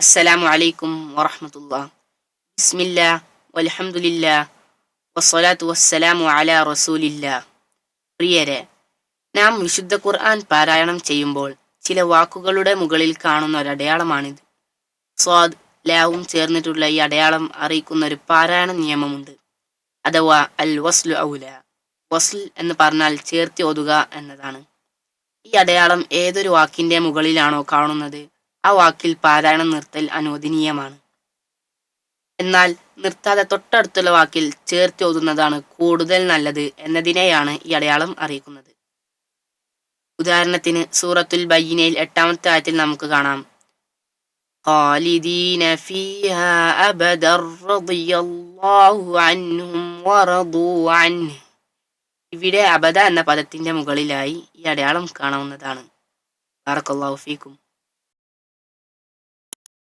അസ്സലാമു അലൈക്കും വറഹ്മത്തുള്ളാഹി. ബിസ്മില്ലാ വൽഹംദുലില്ലാ വസ്സലാത്തു വസ്സലാമു അലാ റസൂലില്ലാ. പ്രിയരെ, നാം വിശുദ്ധ ഖുർആൻ പാരായണം ചെയ്യുമ്പോൾ ചില വാക്കുകളുടെ മുകളിൽ കാണുന്ന ഒരടയാളമാണിത്. സ്വാദ് ലാവും ചേർന്നിട്ടുള്ള ഈ അടയാളം അറിയിക്കുന്ന ഒരു പാരായണ നിയമമുണ്ട്, അഥവാ അൽ വസ്ലു ഔല. വസ്ൽ എന്ന് പറഞ്ഞാൽ ചേർത്തി ഓതുക എന്നതാണ്. ഈ അടയാളം ഏതൊരു വാക്കിന്റെ മുകളിലാണോ കാണുന്നത്, ആ വാക്കിൽ പാരായണം നിർത്തൽ അനുവദനീയമാണ്. എന്നാൽ നിർത്താതെ തൊട്ടടുത്തുള്ള വാക്കിൽ ചേർത്തി ഓതുന്നതാണ് കൂടുതൽ നല്ലത് എന്നതിനെയാണ് ഈ അടയാളം അറിയിക്കുന്നത്. ഉദാഹരണത്തിന് സൂറത്തുൽ ബയ്യിനയിൽ 8-ാമത്തെ ആയത്തിൽ നമുക്ക് കാണാം, ഖാലിദീന ഫീഹാ അബദർ റളിയല്ലാഹു അൻഹും വറദൂ അൻഹു. ഇവിടെ അബദ എന്ന പദത്തിന്റെ മുകളിലായി ഈ അടയാളം കാണാവുന്നതാണ്. ബറകല്ലാഹു ഫീക്കും.